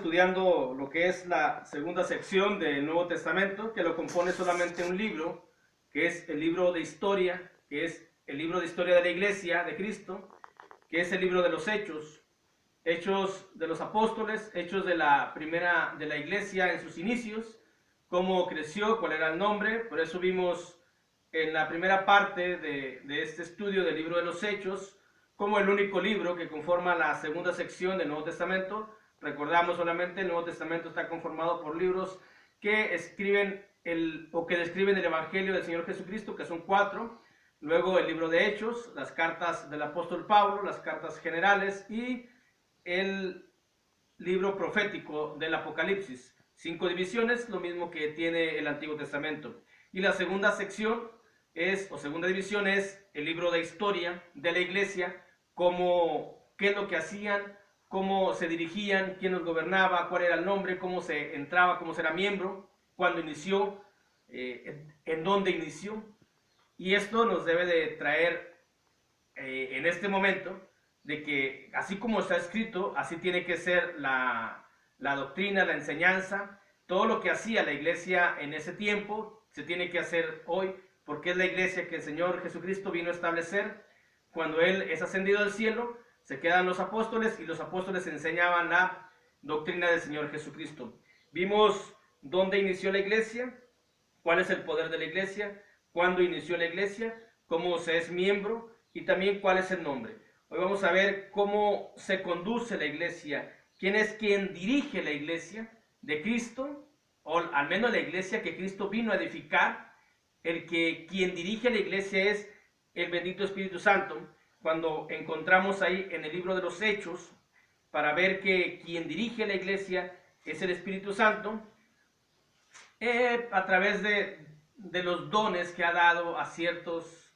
estudiando lo que es la segunda sección del Nuevo Testamento, que lo compone solamente un libro, que es el libro de historia, que es el libro de historia de la Iglesia de Cristo, que es el libro de los Hechos, Hechos de los Apóstoles, Hechos de la primera de la Iglesia en sus inicios, cómo creció, cuál era el nombre. Por eso vimos en la primera parte de este estudio del libro de los Hechos, como el único libro que conforma la segunda sección del Nuevo Testamento. Recordamos solamente, el Nuevo Testamento está conformado por libros que escriben o que describen el Evangelio del Señor Jesucristo, que son 4. Luego el libro de Hechos, las cartas del apóstol Pablo, las cartas generales y el libro profético del Apocalipsis. 5 divisiones, lo mismo que tiene el Antiguo Testamento. Y la segunda sección segunda división es el libro de historia de la iglesia, qué es lo que hacían, cómo se dirigían, quién los gobernaba, cuál era el nombre, cómo se entraba, cómo se era miembro, cuándo inició, en dónde inició. Y esto nos debe de traer en este momento de que así como está escrito, así tiene que ser la doctrina, la enseñanza, todo lo que hacía la iglesia en ese tiempo se tiene que hacer hoy, porque es la iglesia que el Señor Jesucristo vino a establecer. Cuando Él es ascendido al cielo, se quedan los apóstoles y los apóstoles enseñaban la doctrina del Señor Jesucristo. Vimos dónde inició la iglesia, cuál es el poder de la iglesia, cuándo inició la iglesia, cómo se es miembro y también cuál es el nombre. Hoy vamos a ver cómo se conduce la iglesia, quién es quien dirige la iglesia de Cristo, o al menos la iglesia que Cristo vino a edificar. Quien dirige la iglesia es el bendito Espíritu Santo. Cuando encontramos ahí en el libro de los Hechos, para ver que quien dirige la iglesia es el Espíritu Santo, a través de los dones que ha dado a ciertos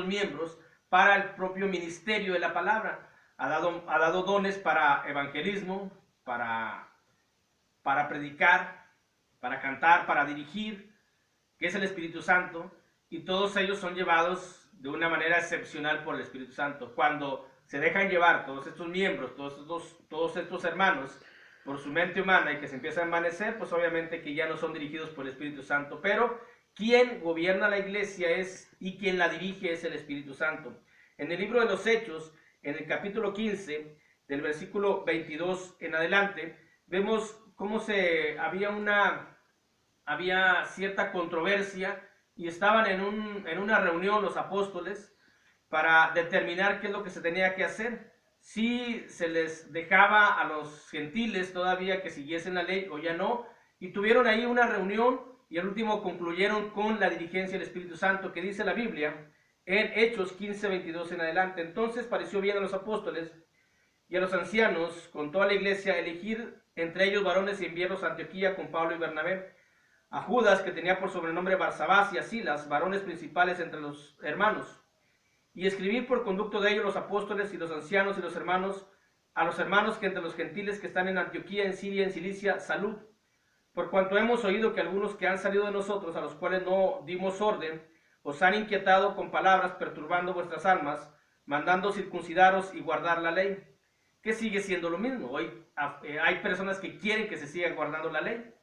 miembros para el propio ministerio de la palabra. Ha dado dones para evangelismo, para predicar, para cantar, para dirigir, que es el Espíritu Santo, y todos ellos son llevados de una manera excepcional por el Espíritu Santo. Cuando se dejan llevar todos estos miembros, todos estos hermanos, por su mente humana y que se empieza a envanecer, pues obviamente que ya no son dirigidos por el Espíritu Santo. Pero quien gobierna la iglesia y quien la dirige es el Espíritu Santo. En el libro de los Hechos, en el capítulo 15, del versículo 22 en adelante, vemos cómo había cierta controversia y estaban en una reunión los apóstoles para determinar qué es lo que se tenía que hacer. Si se les dejaba a los gentiles todavía que siguiesen la ley o ya no, y tuvieron ahí una reunión y al último concluyeron con la dirigencia del Espíritu Santo, que dice la Biblia en Hechos 15, 22 en adelante. Entonces pareció bien a los apóstoles y a los ancianos con toda la iglesia elegir entre ellos varones y enviarlos a Antioquía con Pablo y Bernabé, a Judas, que tenía por sobrenombre Barsabás, y a Silas, varones principales entre los hermanos, y escribir por conducto de ellos los apóstoles y los ancianos y los hermanos, a los hermanos que entre los gentiles que están en Antioquía, en Siria, en Cilicia, salud. Por cuanto hemos oído que algunos que han salido de nosotros, a los cuales no dimos orden, os han inquietado con palabras, perturbando vuestras almas, mandando circuncidaros y guardar la ley, que sigue siendo lo mismo. Hoy hay personas que quieren que se siga guardando la ley.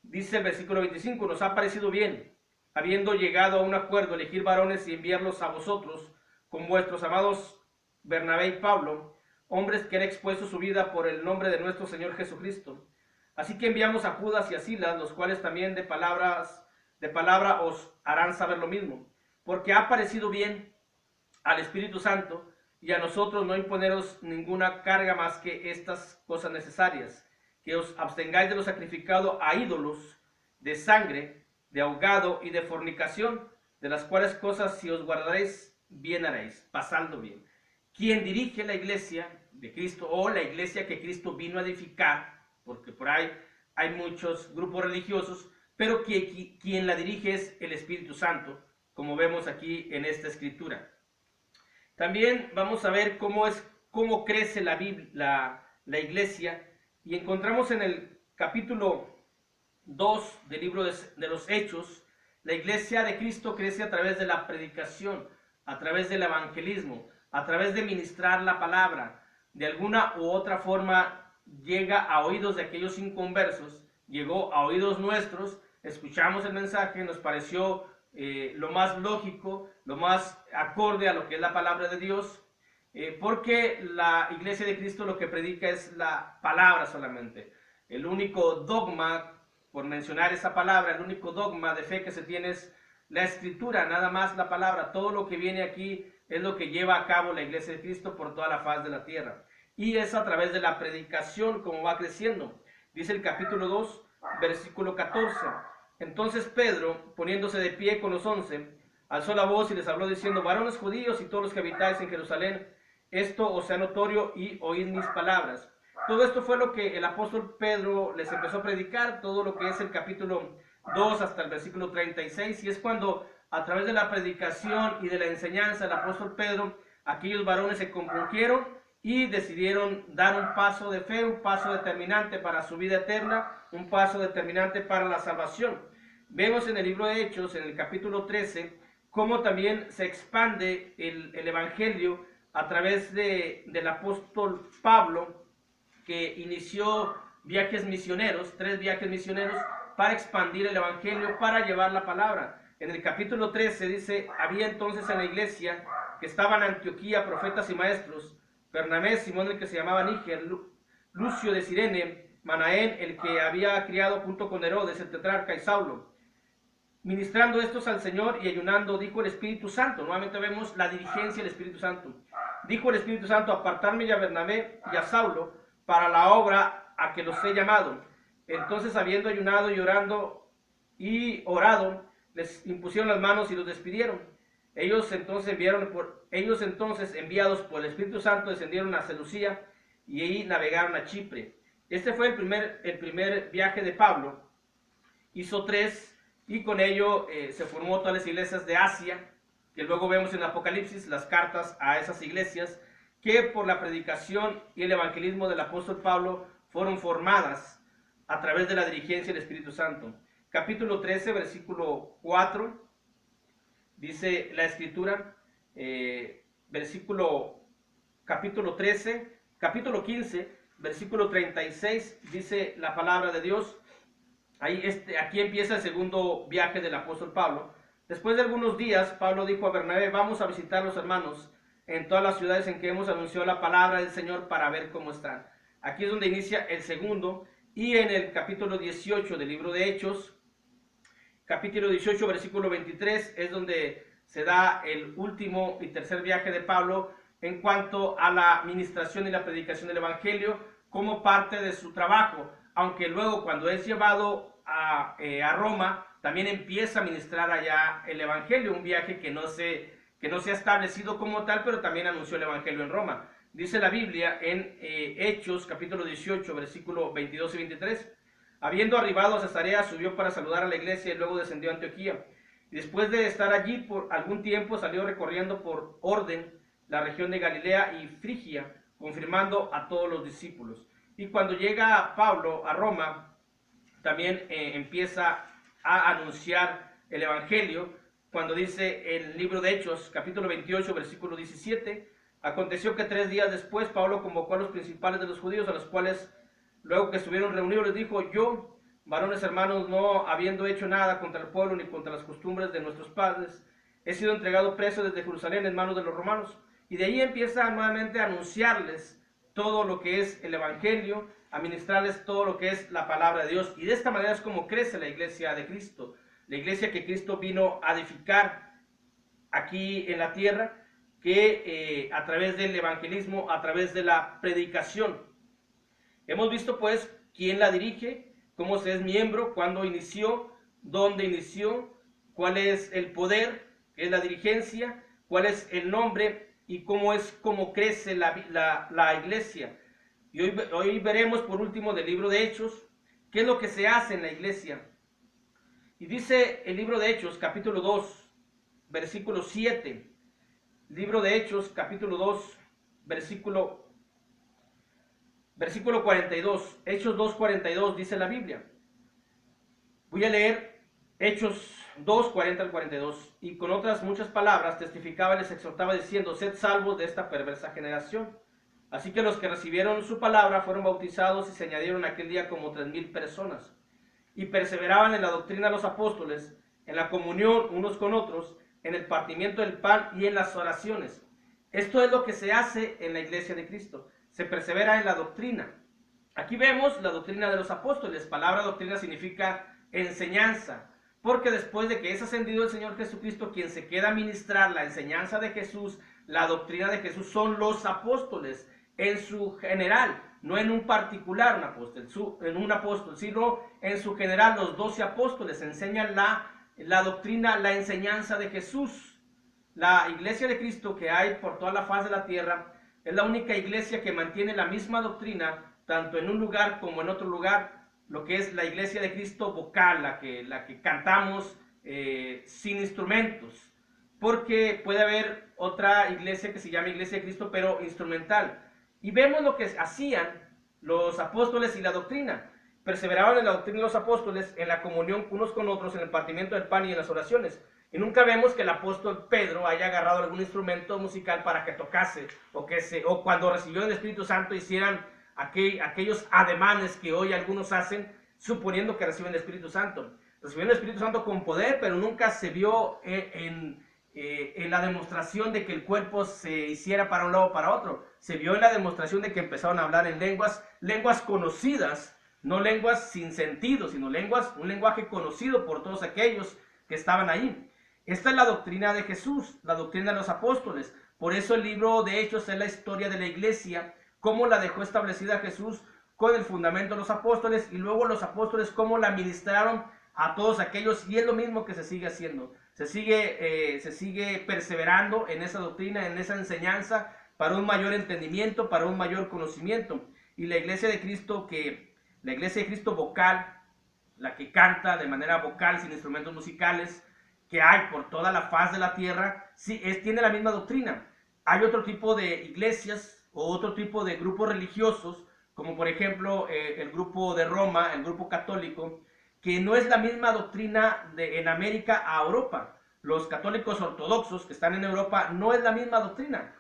Dice el versículo 25, nos ha parecido bien, habiendo llegado a un acuerdo, elegir varones y enviarlos a vosotros, con vuestros amados Bernabé y Pablo, hombres que han expuesto su vida por el nombre de nuestro Señor Jesucristo. Así que enviamos a Judas y a Silas, los cuales también de palabra os harán saber lo mismo, porque ha parecido bien al Espíritu Santo y a nosotros no imponeros ninguna carga más que estas cosas necesarias, que os abstengáis de lo sacrificado a ídolos, de sangre, de ahogado y de fornicación, de las cuales cosas si os guardaréis, bien haréis, pasando bien. Quien dirige la iglesia de Cristo, o la iglesia que Cristo vino a edificar, porque por ahí hay muchos grupos religiosos, pero quien la dirige es el Espíritu Santo, como vemos aquí en esta escritura. También vamos a ver cómo crece la iglesia, y encontramos en el capítulo 2 del libro de los Hechos, la iglesia de Cristo crece a través de la predicación, a través del evangelismo, a través de ministrar la palabra. De alguna u otra forma llega a oídos de aquellos inconversos, llegó a oídos nuestros, escuchamos el mensaje, nos pareció lo más lógico, lo más acorde a lo que es la palabra de Dios, porque la Iglesia de Cristo lo que predica es la palabra solamente. El único dogma, por mencionar esa palabra, el único dogma de fe que se tiene es la Escritura, nada más la palabra. Todo lo que viene aquí es lo que lleva a cabo la Iglesia de Cristo por toda la faz de la tierra. Y es a través de la predicación como va creciendo. Dice el capítulo 2, versículo 14. Entonces Pedro, poniéndose de pie con los 11, alzó la voz y les habló diciendo: varones judíos y todos los que habitáis en Jerusalén, esto os sea notorio y oíd mis palabras. Todo esto fue lo que el apóstol Pedro les empezó a predicar, todo lo que es el capítulo 2 hasta el versículo 36, y es cuando a través de la predicación y de la enseñanza del apóstol Pedro, aquellos varones se compungieron y decidieron dar un paso de fe, un paso determinante para su vida eterna, un paso determinante para la salvación. Vemos en el libro de Hechos, en el capítulo 13, cómo también se expande el evangelio a través del apóstol Pablo, que inició viajes misioneros, 3 viajes misioneros, para expandir el evangelio, para llevar la palabra. En el capítulo 13 dice: había entonces en la iglesia que estaban en Antioquía profetas y maestros, Bernabé, Simón el que se llamaba Níger, Lucio de Cirene, Manaén el que había criado junto con Herodes el tetrarca, y Saulo. Ministrando estos al Señor y ayunando, dijo el Espíritu Santo. Nuevamente vemos la dirigencia del Espíritu Santo. Dijo el Espíritu Santo: apartarme a Bernabé y a Saulo para la obra a que los he llamado. Entonces, habiendo ayunado y orado, les impusieron las manos y los despidieron. Ellos entonces, enviados por el Espíritu Santo, descendieron a Seleucia y ahí navegaron a Chipre. Este fue el primer viaje de Pablo. Hizo 3 y con ello se formó todas las iglesias de Asia, que luego vemos en Apocalipsis, las cartas a esas iglesias, que por la predicación y el evangelismo del apóstol Pablo fueron formadas a través de la dirigencia del Espíritu Santo. Capítulo 13, versículo 4, dice la Escritura, capítulo 13, capítulo 15, versículo 36, dice la palabra de Dios. Aquí empieza el segundo viaje del apóstol Pablo. Después de algunos días, Pablo dijo a Bernabé: vamos a visitar a los hermanos en todas las ciudades en que hemos anunciado la palabra del Señor para ver cómo están. Aquí es donde inicia el segundo, y en el capítulo 18 del libro de Hechos, capítulo 18, versículo 23, es donde se da el último y tercer viaje de Pablo en cuanto a la ministración y la predicación del evangelio como parte de su trabajo, aunque luego cuando es llevado a Roma, también empieza a ministrar allá el evangelio, un viaje que no se ha establecido como tal, pero también anunció el evangelio en Roma. Dice la Biblia en Hechos, capítulo 18, versículo 22 y 23. Habiendo arribado a Cesarea, subió para saludar a la iglesia y luego descendió a Antioquía. Y después de estar allí por algún tiempo, salió recorriendo por orden la región de Galilea y Frigia, confirmando a todos los discípulos. Y cuando llega Pablo a Roma, también empieza a anunciar el evangelio, cuando dice el libro de Hechos, capítulo 28, versículo 17, aconteció que 3 días después Pablo convocó a los principales de los judíos, a los cuales luego que estuvieron reunidos les dijo: yo, varones hermanos, no habiendo hecho nada contra el pueblo ni contra las costumbres de nuestros padres, he sido entregado preso desde Jerusalén en manos de los romanos. Y de ahí empieza nuevamente a anunciarles todo lo que es el evangelio, a ministrarles todo lo que es la palabra de Dios. Y de esta manera es como crece la iglesia de Cristo, la iglesia que Cristo vino a edificar aquí en la tierra, que a través del evangelismo, a través de la predicación. Hemos visto pues quién la dirige, cómo se es miembro, cuándo inició, dónde inició, cuál es el poder, qué es la dirigencia, cuál es el nombre y cómo crece la iglesia. Y hoy veremos por último del libro de Hechos, qué es lo que se hace en la iglesia. Y dice el libro de Hechos, capítulo 2, versículo 7. Libro de Hechos, capítulo 2, versículo 42. Hechos 2, 42, dice la Biblia. Voy a leer Hechos 2, 40 al 42. Y con otras muchas palabras testificaba y les exhortaba diciendo: sed salvos de esta perversa generación. Así que los que recibieron su palabra fueron bautizados y se añadieron aquel día como 3,000 personas. Y perseveraban en la doctrina de los apóstoles, en la comunión unos con otros, en el partimiento del pan y en las oraciones. Esto es lo que se hace en la iglesia de Cristo. Se persevera en la doctrina. Aquí vemos la doctrina de los apóstoles. Palabra doctrina significa enseñanza. Porque después de que es ascendido el Señor Jesucristo, quien se queda a ministrar la enseñanza de Jesús, la doctrina de Jesús, son los apóstoles en su general, no en un particular un apóstol, sino en su general. Los 12 apóstoles enseñan la doctrina, la enseñanza de Jesús. La iglesia de Cristo que hay por toda la faz de la tierra es la única iglesia que mantiene la misma doctrina, tanto en un lugar como en otro lugar, lo que es la iglesia de Cristo vocal, la que cantamos sin instrumentos, porque puede haber otra iglesia que se llama iglesia de Cristo, pero instrumental. Y vemos lo que hacían los apóstoles y la doctrina. Perseveraban en la doctrina de los apóstoles, en la comunión unos con otros, en el partimiento del pan y en las oraciones. Y nunca vemos que el apóstol Pedro haya agarrado algún instrumento musical para que tocase, o cuando recibió el Espíritu Santo hicieran aquellos ademanes que hoy algunos hacen, suponiendo que reciben el Espíritu Santo. Recibieron el Espíritu Santo con poder, pero nunca se vio en la demostración de que el cuerpo se hiciera para un lado o para otro. Se vio en la demostración de que empezaron a hablar en lenguas conocidas, no lenguas sin sentido, sino un lenguaje conocido por todos aquellos que estaban ahí. Esta es la doctrina de Jesús, la doctrina de los apóstoles. Por eso el libro de Hechos es la historia de la iglesia, cómo la dejó establecida Jesús con el fundamento de los apóstoles, y luego los apóstoles cómo la ministraron a todos aquellos, y es lo mismo que se sigue haciendo. Se sigue perseverando en esa doctrina, en esa enseñanza, para un mayor entendimiento, para un mayor conocimiento. Y la iglesia de Cristo vocal, la que canta de manera vocal, sin instrumentos musicales, que hay por toda la faz de la tierra, sí, tiene la misma doctrina. Hay otro tipo de iglesias o otro tipo de grupos religiosos, como por ejemplo el grupo de Roma, el grupo católico, que no es la misma doctrina en América a Europa. Los católicos ortodoxos que están en Europa no es la misma doctrina.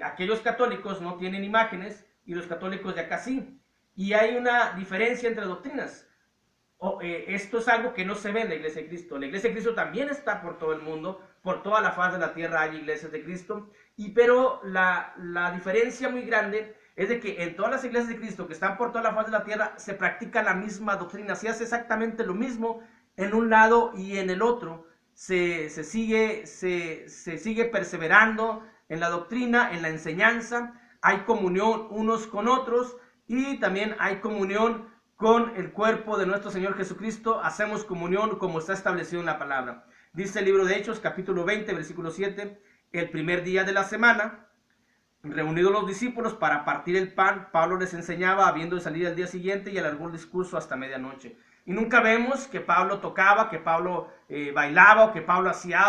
Aquellos católicos no tienen imágenes y los católicos de acá sí. Y hay una diferencia entre doctrinas. Esto es algo que no se ve en la iglesia de Cristo. La iglesia de Cristo también está por todo el mundo, por toda la faz de la tierra hay iglesias de Cristo, pero la diferencia muy grande es de que en todas las iglesias de Cristo que están por toda la faz de la tierra se practica la misma doctrina, se hace exactamente lo mismo en un lado y en el otro. Se sigue perseverando en la doctrina, en la enseñanza, hay comunión unos con otros y también hay comunión con el cuerpo de nuestro Señor Jesucristo. Hacemos comunión como está establecido en la palabra. Dice el libro de Hechos, capítulo 20, versículo 7, el primer día de la semana, reunidos los discípulos para partir el pan, Pablo les enseñaba, habiendo de salir al día siguiente, y alargó el discurso hasta medianoche. Y nunca vemos que Pablo tocaba, que Pablo bailaba o que Pablo hacía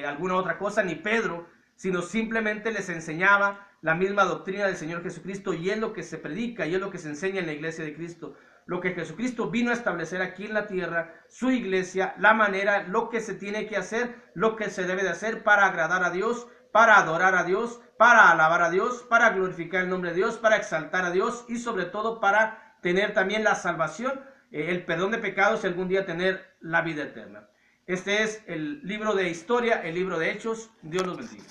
alguna otra cosa, ni Pedro, sino simplemente les enseñaba la misma doctrina del Señor Jesucristo, y es lo que se predica y es lo que se enseña en la iglesia de Cristo. Lo que Jesucristo vino a establecer aquí en la tierra, su iglesia, la manera, lo que se tiene que hacer, lo que se debe de hacer para agradar a Dios, para adorar a Dios, para alabar a Dios, para glorificar el nombre de Dios, para exaltar a Dios y sobre todo para tener también la salvación, el perdón de pecados y algún día tener la vida eterna. Este es el libro de historia, el libro de Hechos. Dios los bendiga.